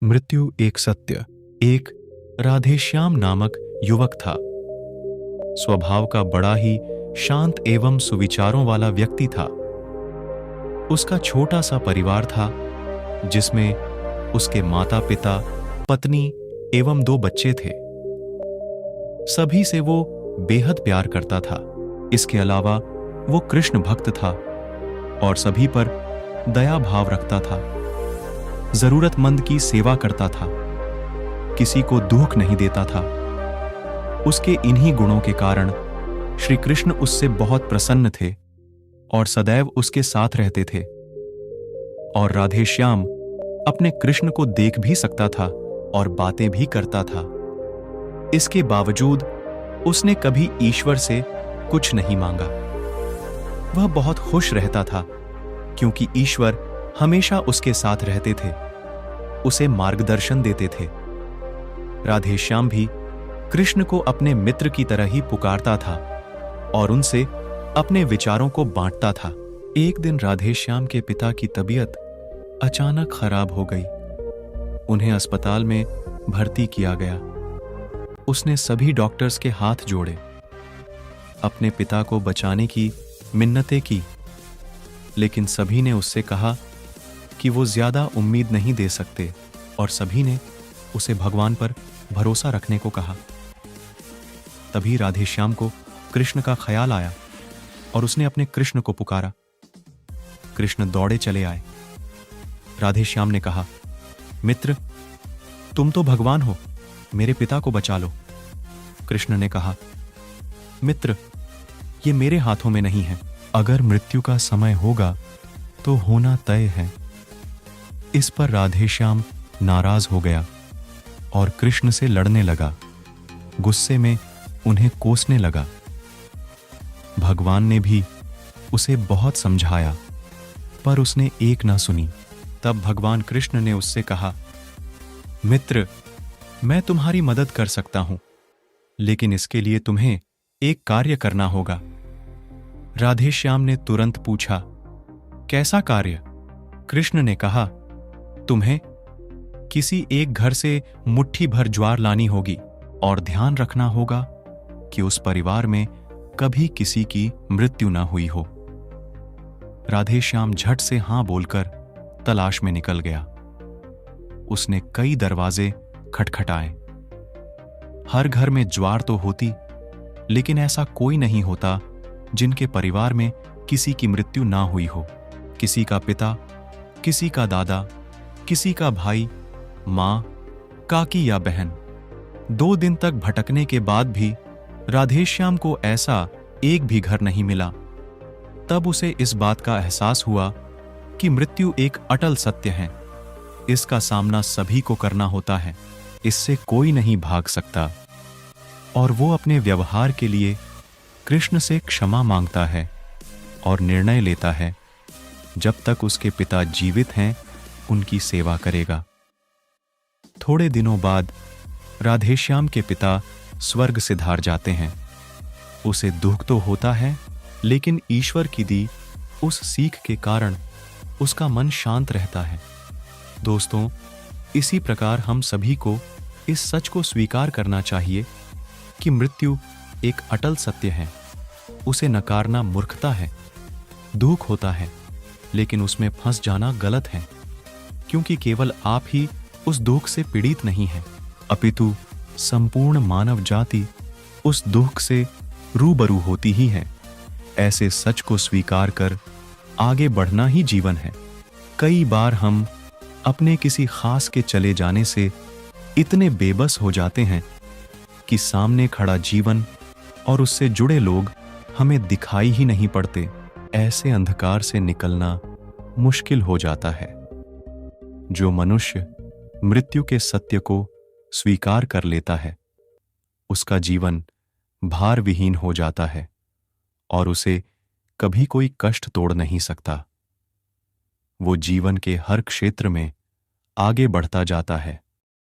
मृत्यु एक सत्य। एक राधेश्याम नामक युवक था। स्वभाव का बड़ा ही शांत एवं सुविचारों वाला व्यक्ति था। उसका छोटा सा परिवार था जिसमें उसके माता पिता, पत्नी एवं 2 बच्चे थे। सभी से वो बेहद प्यार करता था। इसके अलावा वो कृष्ण भक्त था और सभी पर दया भाव रखता था। जरूरतमंद की सेवा करता था, किसी को दुख नहीं देता था। उसके इन्हीं गुणों के कारण श्री कृष्ण उससे बहुत प्रसन्न थे और सदैव उसके साथ रहते थे। और राधेश्याम अपने कृष्ण को देख भी सकता था और बातें भी करता था। इसके बावजूद उसने कभी ईश्वर से कुछ नहीं मांगा। वह बहुत खुश रहता था क्योंकि ईश्वर हमेशा उसके साथ रहते थे, उसे मार्गदर्शन देते थे। राधेश्याम भी कृष्ण को अपने मित्र की तरह ही पुकारता था और उनसे अपने विचारों को बांटता था। एक दिन राधेश्याम के पिता की तबीयत अचानक खराब हो गई। उन्हें अस्पताल में भर्ती किया गया। उसने सभी डॉक्टर्स के हाथ जोड़े, अपने पिता को बचाने की मिन्नतें की, लेकिन सभी ने उससे कहा कि वो ज्यादा उम्मीद नहीं दे सकते और सभी ने उसे भगवान पर भरोसा रखने को कहा। तभी राधेश्याम को कृष्ण का ख्याल आया और उसने अपने कृष्ण को पुकारा। कृष्ण दौड़े चले आए। राधेश्याम ने कहा, मित्र, तुम तो भगवान हो, मेरे पिता को बचा लो। कृष्ण ने कहा, मित्र, ये मेरे हाथों में नहीं है। अगर मृत्यु का समय होगा तो होना तय है। इस पर राधेश्याम नाराज हो गया और कृष्ण से लड़ने लगा। गुस्से में उन्हें कोसने लगा। भगवान ने भी उसे बहुत समझाया पर उसने एक ना सुनी। तब भगवान कृष्ण ने उससे कहा, मित्र, मैं तुम्हारी मदद कर सकता हूं, लेकिन इसके लिए तुम्हें एक कार्य करना होगा। राधेश्याम ने तुरंत पूछा, कैसा कार्य? कृष्ण ने कहा, तुम्हें किसी एक घर से मुट्ठी भर ज्वार लानी होगी और ध्यान रखना होगा कि उस परिवार में कभी किसी की मृत्यु ना हुई हो। राधेश्याम झट से हां बोलकर तलाश में निकल गया। उसने कई दरवाजे खटखटाए। हर घर में ज्वार तो होती, लेकिन ऐसा कोई नहीं होता जिनके परिवार में किसी की मृत्यु ना हुई हो। किसी का पिता, किसी का दादा, किसी का भाई, मां, काकी या बहन। 2 दिन तक भटकने के बाद भी राधेश्याम को ऐसा एक भी घर नहीं मिला। तब उसे इस बात का एहसास हुआ कि मृत्यु एक अटल सत्य है। इसका सामना सभी को करना होता है, इससे कोई नहीं भाग सकता। और वो अपने व्यवहार के लिए कृष्ण से क्षमा मांगता है और निर्णय लेता है, जब तक उसके पिता जीवित हैं उनकी सेवा करेगा। थोड़े दिनों बाद राधेश्याम के पिता स्वर्ग सिधार जाते हैं। उसे दुख तो होता है, लेकिन ईश्वर की दी उस सीख के कारण उसका मन शांत रहता है। दोस्तों, इसी प्रकार हम सभी को इस सच को स्वीकार करना चाहिए कि मृत्यु एक अटल सत्य है। उसे नकारना मूर्खता है। दुख होता है, लेकिन उसमें फंस जाना गलत है, क्योंकि केवल आप ही उस दुख से पीड़ित नहीं हैं, अपितु संपूर्ण मानव जाति उस दुख से रूबरू होती ही है। ऐसे सच को स्वीकार कर आगे बढ़ना ही जीवन है। कई बार हम अपने किसी खास के चले जाने से इतने बेबस हो जाते हैं कि सामने खड़ा जीवन और उससे जुड़े लोग हमें दिखाई ही नहीं पड़ते। ऐसे अंधकार से निकलना मुश्किल हो जाता है। जो मनुष्य मृत्यु के सत्य को स्वीकार कर लेता है, उसका जीवन भार विहीन हो जाता है और उसे कभी कोई कष्ट तोड़ नहीं सकता। वो जीवन के हर क्षेत्र में आगे बढ़ता जाता है।